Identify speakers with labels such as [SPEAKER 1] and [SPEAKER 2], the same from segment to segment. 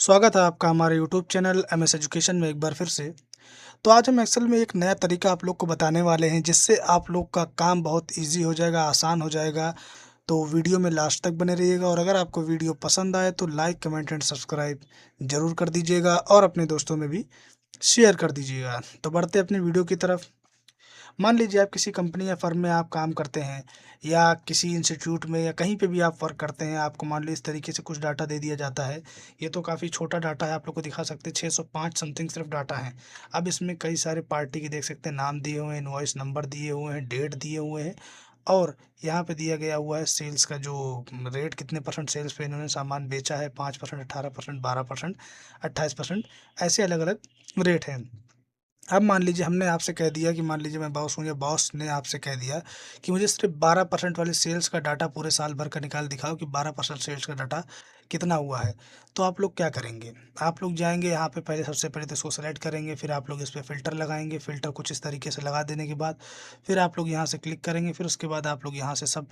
[SPEAKER 1] स्वागत है आपका हमारे यूट्यूब चैनल एमएस एजुकेशन में एक बार फिर से। तो आज हम एक्सेल में एक नया तरीका आप लोग को बताने वाले हैं जिससे आप लोग का काम बहुत ईज़ी हो जाएगा, आसान हो जाएगा। तो वीडियो में लास्ट तक बने रहिएगा और अगर आपको वीडियो पसंद आए तो लाइक, कमेंट एंड सब्सक्राइब ज़रूर कर दीजिएगा और अपने दोस्तों में भी शेयर कर दीजिएगा। तो बढ़ते हैं अपनी वीडियो की तरफ। मान लीजिए आप किसी कंपनी या फर्म में आप काम करते हैं या किसी इंस्टीट्यूट में या कहीं पे भी आप वर्क करते हैं, आपको मान लीजिए इस तरीके से कुछ डाटा दे दिया जाता है। ये तो काफ़ी छोटा डाटा है, आप लोग को दिखा सकते हैं 605 समथिंग सिर्फ डाटा है। अब इसमें कई सारे पार्टी के देख सकते हैं नाम दिए हुए हैं, इनवॉइस नंबर दिए हुए हैं, डेट दिए हुए हैं और यहाँ पे दिया गया हुआ है सेल्स का जो रेट, कितने परसेंट सेल्स पे इन्होंने सामान बेचा है, 5%, 18%, 12%, 28%, ऐसे अलग अलग रेट हैं। अब मान लीजिए हमने आपसे कह दिया कि मान लीजिए मैं बॉस हूँ या बॉस ने आपसे कह दिया कि मुझे सिर्फ 12% वाले सेल्स का डाटा पूरे साल भर का निकाल दिखाओ कि 12% सेल्स का डाटा कितना हुआ है। तो आप लोग क्या करेंगे? आप लोग जाएंगे यहाँ पे, पहले सबसे पहले तो इसको सेलेक्ट करेंगे, फिर आप लोग इस पर फ़िल्टर लगाएंगे। फ़िल्टर कुछ इस तरीके से लगा देने के बाद फिर आप लोग यहाँ से क्लिक करेंगे, फिर उसके बाद आप लोग यहाँ से सब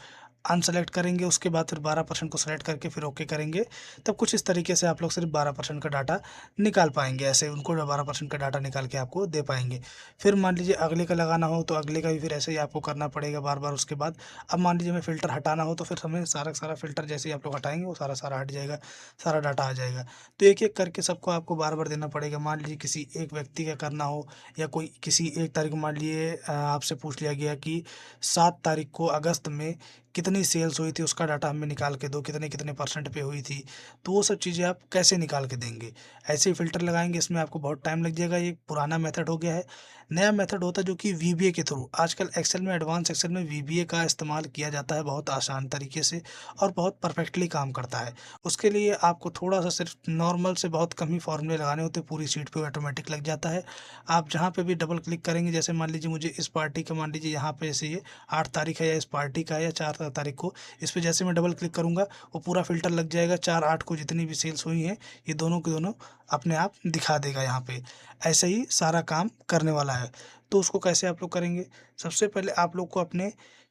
[SPEAKER 1] अनसेलेक्ट करेंगे। उसके बाद फिर 12% को सेलेक्ट करके फिर ओके करेंगे। तब कुछ इस तरीके से आप लोग सिर्फ 12% का डाटा निकाल पाएंगे। ऐसे उनको 12% का डाटा निकाल के आपको दे पाएंगे। फिर मान लीजिए अगले का लगाना हो तो अगले का भी फिर ऐसे ही आपको करना पड़ेगा बार बार। उसके बाद अब मान लीजिए हमें फ़िल्टर हटाना हो तो फिर हमें सारा का सारा फ़िल्टर जैसे ही आप लोग हटाएंगे वो सारा सारा हट जाएगा, सारा डाटा आ जाएगा। तो एक एक करके सबको आपको बार बार देना पड़ेगा। मान लीजिए किसी एक व्यक्ति का करना हो या कोई किसी एक तारीख को, मान लिए आपसे पूछ लिया गया कि 7 तारीख को अगस्त में कितनी सेल्स हुई थी, उसका डाटा हमें निकाल के दो, कितने कितने परसेंट पे हुई थी। तो वो सब चीज़ें आप कैसे निकाल के देंगे? ऐसे ही फ़िल्टर लगाएंगे, इसमें आपको बहुत टाइम लग जाएगा। ये पुराना मेथड हो गया है। नया मेथड होता है जो कि वीबीए के थ्रू, आजकल एक्सेल में, एडवांस एक्सेल में वीबीए का इस्तेमाल किया जाता है बहुत आसान तरीके से और बहुत परफेक्टली काम करता है। उसके लिए आपको थोड़ा सा सिर्फ नॉर्मल से बहुत कम ही फॉर्मूले लगाने होते हैं, पूरी शीट पे ऑटोमेटिक लग जाता है। आप जहाँ पे भी डबल क्लिक करेंगे, जैसे मान लीजिए मुझे इस पार्टी का, मान लीजिए यहाँ पे जैसे ये 8 तारीख है या इस पार्टी का है या 4 तारीख को, इस पर जैसे मैं डबल क्लिक करूँगा वो पूरा फिल्टर लग जाएगा। 4/8 को जितनी भी सेल्स हुई हैं ये दोनों के दोनों अपने आप दिखा देगा यहाँ पे। ऐसे ही सारा काम करने वाला है। तो उसको कैसे आप लोग करेंगे? सबसे पहले आप लोग को अपने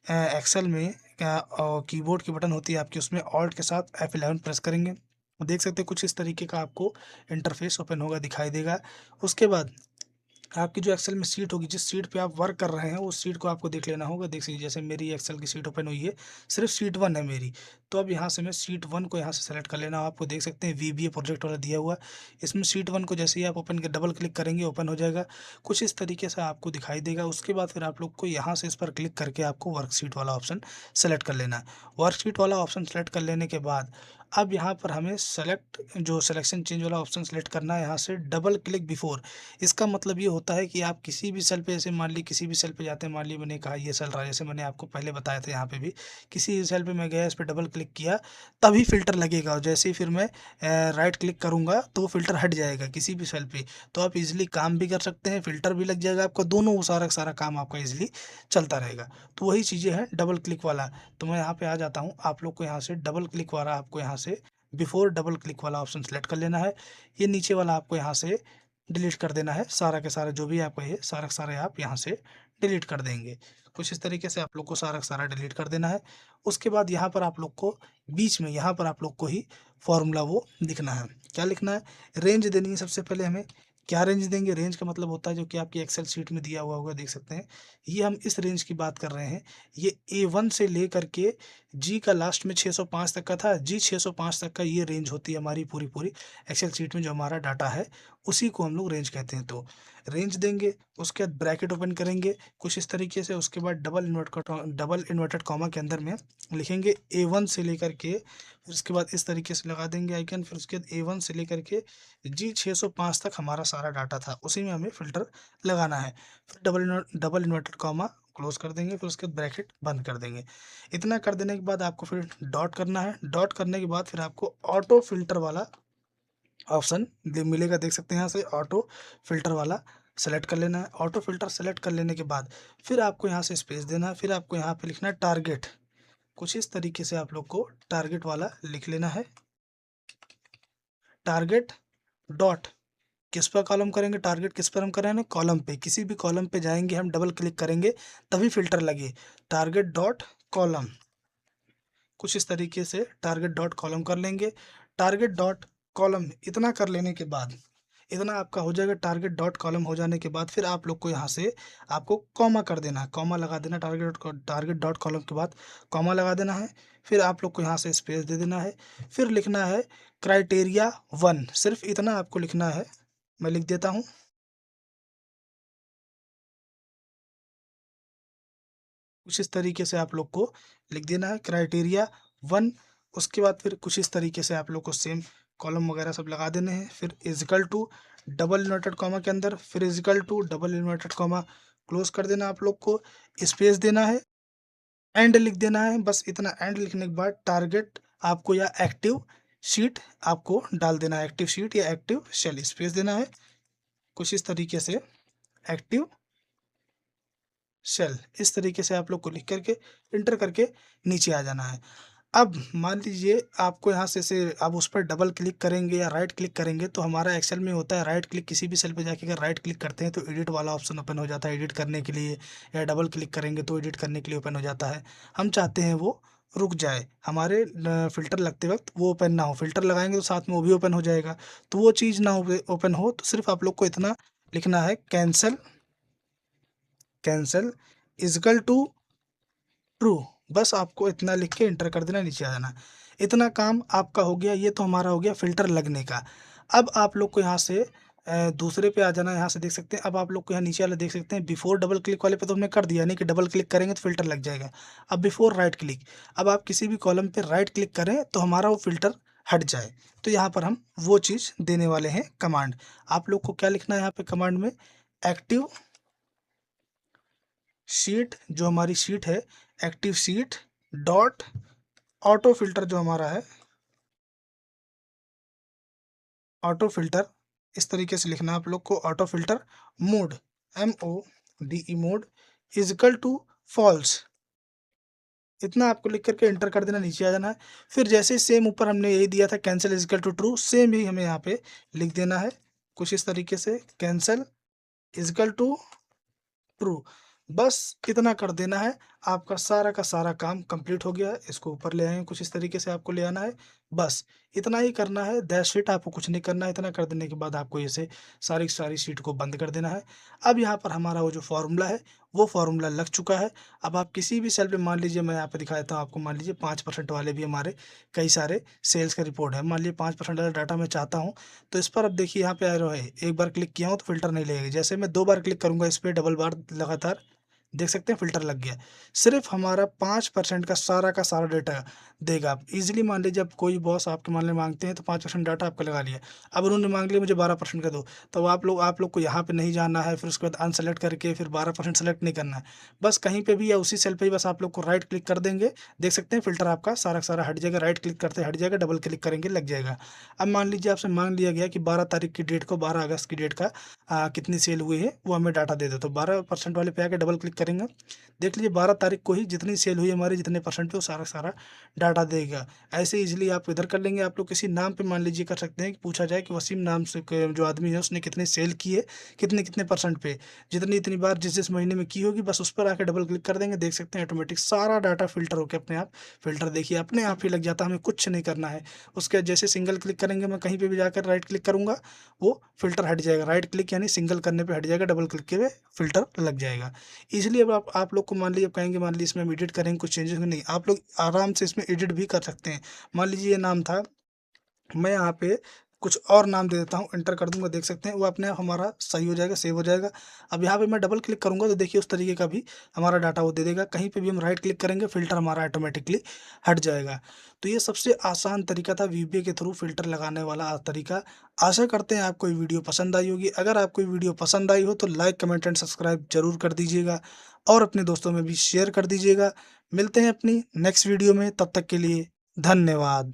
[SPEAKER 1] एक्सेल में कीबोर्ड की बटन होती है आपकी, उसमें ऑल्ट के साथ F11 प्रेस करेंगे। देख सकते हैं कुछ इस तरीके का आपको इंटरफेस ओपन होगा, दिखाई देगा। उसके बाद आपकी जो एक्सेल में सीट होगी, जिस सीट पे आप वर्क कर रहे हैं उस सीट को आपको देख लेना होगा। देख लीजिए जैसे मेरी एक्सेल की सीट ओपन हुई है, सिर्फ सीट 1 है मेरी। तो अब यहाँ से मैं सीट 1 को यहाँ से सेलेक्ट कर लेना। आपको देख सकते हैं वीबीए प्रोजेक्ट वाला दिया हुआ। इसमें सीट 1 को जैसे ही आप ओपन कर डबल क्लिक करेंगे ओपन हो जाएगा। कुछ इस तरीके से आपको दिखाई देगा। उसके बाद फिर आप लोग को यहाँ से इस पर क्लिक करके आपको वर्कशीट वाला ऑप्शन सेलेक्ट कर लेना है। वर्कशीट वाला ऑप्शन सेलेक्ट कर लेने के बाद अब यहाँ पर हमें सेलेक्ट, जो सिलेक्शन चेंज वाला ऑप्शन सेलेक्ट करना है, यहाँ से डबल क्लिक बिफोर। इसका मतलब ये होता है कि आप किसी भी सेल पे, जैसे मान ली किसी भी सेल पे जाते हैं, मान ली मैंने कहा ये सेल रहा है, जैसे मैंने आपको पहले बताया था, यहाँ पे भी किसी सेल पे मैं गया, इस पर डबल क्लिक किया तभी फ़िल्टर लगेगा और जैसे ही फिर मैं राइट क्लिक करूँगा तो फ़िल्टर हट जाएगा किसी भी सेल पे। तो आप इजीली काम भी कर सकते हैं, फ़िल्टर भी लग जाएगा आपका, दोनों वो सारा का सारा काम आपका इजीली चलता रहेगा। तो वही चीज़ें हैं डबल क्लिक वाला। तो मैं यहाँ पे आ जाता हूँ, आप लोग को यहाँ से डबल क्लिक वाला, आपको यहाँ से बिफोर डबल क्लिक वाला ऑप्शन सेलेक्ट कर लेना है। ये नीचे वाला आपको यहाँ से डिलीट कर देना है। सारा के सारा जो भी आपका ये सारा के सारे आप यहाँ से डिलीट कर देंगे। कुछ इस तरीके से आप लोग को सारा का सारा डिलीट कर देना है। उसके बाद यहाँ पर आप लोग को बीच में, यहाँ पर आप लोग को ही फॉर्मूला वो लिखना है। क्या लिखना है? रेंज देनी है सबसे पहले हमें। क्या रेंज देंगे? रेंज का मतलब होता है जो कि आपकी एक्सेल शीट में दिया हुआ होगा, देख सकते हैं। ये हम इस रेंज की बात कर रहे हैं। ये A1 से लेकर के जी का लास्ट में 605 तक का था, जी 605 तक का ये रेंज होती है हमारी पूरी पूरी एक्सेल शीट में जो हमारा डाटा है, उसी को हम लोग रेंज कहते हैं। तो रेंज देंगे, उसके बाद ब्रैकेट ओपन करेंगे कुछ इस तरीके से। उसके बाद डबल इन्वर्टेड कॉमा के अंदर में लिखेंगे A1 से लेकर के, फिर उसके बाद इस तरीके से लगा देंगे आइकन। फिर उसके बाद A1 से लेकर के जी 605 तक हमारा सारा डाटा था, उसी में हमें फ़िल्टर लगाना है। फिर डबल इन्वर्टेड कॉमा क्लोज कर देंगे, फिर उसके बाद ब्रैकेट बंद कर देंगे। इतना कर देने के बाद आपको फिर डॉट करना है। डॉट करने के बाद फिर आपको ऑटो फिल्टर वाला ऑप्शन मिलेगा, देख सकते हैं यहाँ से ऑटो फिल्टर वाला सेलेक्ट कर लेना है। ऑटो फिल्टर सेलेक्ट कर लेने के बाद फिर आपको यहाँ से स्पेस देना है। फिर आपको यहाँ पे लिखना है टारगेट। कुछ इस तरीके से आप लोग को टारगेट वाला लिख लेना है। टारगेट डॉट, किस पर कॉलम करेंगे? टारगेट किस पर हम करेंगे? कॉलम पे। किसी भी कॉलम पे जाएंगे हम, डबल क्लिक करेंगे तभी फिल्टर लगे। टारगेट डॉट कॉलम, कुछ इस तरीके से टारगेट डॉट कॉलम कर लेंगे। टारगेट डॉट कॉलम इतना कर लेने के बाद, इतना आपका हो जाएगा टारगेट डॉट कॉलम हो जाने के बाद फिर आप लोग को यहाँ से आपको कॉमा कर देना है, कॉमा लगा देना टारगेट डॉट कॉलम के बाद कॉमा लगा देना है। फिर आप लोग को यहाँ से स्पेस दे देना है, फिर लिखना है क्राइटेरिया 1, सिर्फ इतना आपको लिखना है। मैं लिख देता हूँ, कुछ इस तरीके से आप लोग को लिख देना है क्राइटेरिया 1। उसके बाद फिर कुछ इस तरीके से आप लोग को सेम कॉलम वगैरह सब लगा देने हैं। फिर equal to double inverted comma के अंदर फिर equal to double inverted comma close कर देना, आप लोग को स्पेस देना है, एंड लिख देना है। बस इतना एंड लिखने के बाद टारगेट आपको या एक्टिव शीट आपको डाल देना है, एक्टिव शीट या एक्टिव शेल स्पेस देना है कुछ इस तरीके से, एक्टिव शेल इस तरीके से आप लोग को लिख करके इंटर करके नीचे आ जाना है। अब मान लीजिए आपको यहाँ से आप उस पर डबल क्लिक करेंगे या राइट क्लिक करेंगे तो हमारा एक्सेल में होता है राइट क्लिक, किसी भी सेल पे जाके अगर राइट क्लिक करते हैं तो एडिट वाला ऑप्शन ओपन हो जाता है एडिट करने के लिए, या डबल क्लिक करेंगे तो एडिट करने के लिए ओपन हो जाता है। हम चाहते हैं वो रुक जाए, हमारे फ़िल्टर लगते वक्त वो ओपन ना हो, फ़िल्टर लगाएंगे तो साथ में वो भी ओपन हो जाएगा। तो वो चीज़ ना ओपन हो तो सिर्फ आप लोग को इतना लिखना है, cancel cancel equal to true. बस आपको इतना लिख के इंटर कर देना, नीचे आ जाना। इतना काम आपका हो गया, ये तो हमारा हो गया फ़िल्टर लगने का। अब आप लोग को यहाँ से दूसरे पे आ जाना है, यहाँ से देख सकते हैं। अब आप लोग को यहाँ नीचे वाले देख सकते हैं, बिफोर डबल क्लिक वाले पे तो हमने कर दिया, यानी कि डबल क्लिक करेंगे तो फ़िल्टर लग जाएगा। अब बिफोर राइट क्लिक, अब आप किसी भी कॉलम पे राइट क्लिक करें तो हमारा वो फ़िल्टर हट जाए, तो यहाँ पर हम वो चीज़ देने वाले हैं कमांड। आप लोग को क्या लिखना है यहाँ पे कमांड में, एक्टिव शीट, जो हमारी शीट है active sheet dot auto filter, जो हमारा है ऑटो फिल्टर, इस तरीके से लिखना है आप लोग को, auto filter mode MODE mode equal to false. इतना आपको लिख करके इंटर कर देना, नीचे आ जाना है। फिर जैसे सेम ऊपर हमने यही दिया था cancel is equal to true, same ही हमें यहाँ पे लिख देना है कुछ इस तरीके से, कैंसिल इजिकल टू ट्रू। बस इतना कर देना है, आपका सारा का सारा काम कंप्लीट हो गया है। इसको ऊपर ले आए, कुछ इस तरीके से आपको ले आना है, बस इतना ही करना है, दैट्स इट। आपको कुछ नहीं करना है। इतना कर देने के बाद आपको ऐसे सारी की सारी शीट को बंद कर देना है। अब यहाँ पर हमारा वो जो फॉर्मूला है वो फॉर्मूला लग चुका है। अब आप किसी भी सेल पे, मान लीजिए मैं यहाँ पे दिखा देता हूँ आपको, मान लीजिए 5% वाले भी हमारे कई सारे सेल्स का रिपोर्ट है, मान लीजिए 5% वाला डाटा मैं चाहता हूँ। तो इस पर अब देखिए यहाँ पे आ रहा है, एक बार क्लिक किया हूँ तो फिल्टर नहीं लगेगा, जैसे मैं 2 बार क्लिक करूँगा इस पर डबल बार लगातार, देख सकते हैं फ़िल्टर लग गया। सिर्फ हमारा 5% का सारा डेटा देगा। आप इजीली मान लीजिए, अब कोई बॉस आपके मान लें मांगते हैं तो 5% डाटा आपका लगा लिया। अब उन्होंने मांग लिया मुझे 12% का दो, तो आप लोग को यहाँ पे नहीं जाना है, फिर उसके बाद अनसेलेक्ट करके फिर 12% सेलेक्ट नहीं करना है। बस कहीं पे भी या उसी सेल पे ही बस आप लोग को राइट क्लिक कर देंगे, देख सकते हैं फ़िल्टर आपका सारा का सारा हट जाएगा, राइट क्लिक करते हट जाएगा, डबल क्लिक करेंगे लग जाएगा। अब मान लीजिए आपसे मांग लिया गया कि 12 तारीख की डेट को, 12 अगस्त की डेट का कितनी सेल हुई है वो हमें डाटा दे दो, तो 12% वाले पे आके डबल क्लिक करेंगे, देख लीजिए 12 तारीख को ही जितनी सेल हुई हमारी, जितने परसेंट पे, वो सारा सारा डाटा देगा। ऐसे इजीली आप इधर कर लेंगे। आप लोग किसी नाम पे मान लीजिए कर सकते हैं कि पूछा जाए कि वसीम नाम से जो आदमी है उसने कितने सेल किए, कितने कितने परसेंट पे, जितनी इतनी बार जिस जिस महीने में की होगी, बस उस पर आके डबल क्लिक कर देंगे, देख सकते हैं ऑटोमेटिक सारा डाटा फिल्टर होकर अपने आप, फिल्टर देखिए अपने आप ही लग जाता है, हमें कुछ नहीं करना है। उसके जैसे सिंगल क्लिक करेंगे, मैं कहीं पे भी जाकर राइट क्लिक करूंगा वो फिल्टर हट जाएगा, राइट क्लिक यानी सिंगल करने पे हट जाएगा, डबल क्लिक के पे फिल्टर लग जाएगा। इसलिए अब आप लोग को मान लीजिए, अब कहेंगे मान लीजिए इसमें हम एडिट करेंगे कुछ चेंजेस नहीं, आप लोग आराम से इसमें एडिट भी कर सकते हैं। मान लीजिए ये नाम था, मैं यहाँ पे कुछ और नाम दे देता हूँ, इंटर कर दूंगा, देख सकते हैं वो अपने आप हमारा सही हो जाएगा, सेव हो जाएगा। अब यहाँ पे मैं डबल क्लिक करूँगा तो देखिए उस तरीके का भी हमारा डाटा वो दे देगा। कहीं पे भी हम राइट क्लिक करेंगे फिल्टर हमारा ऑटोमेटिकली हट जाएगा। तो ये सबसे आसान तरीका था वीबीए के थ्रू फिल्टर लगाने वाला तरीका। आशा करते हैं आपको ये वीडियो पसंद आई होगी। अगर आपको ये वीडियो पसंद आई हो तो लाइक, कमेंट एंड सब्सक्राइब जरूर कर दीजिएगा और अपने दोस्तों में भी शेयर कर दीजिएगा। मिलते हैं अपनी नेक्स्ट वीडियो में, तब तक के लिए धन्यवाद।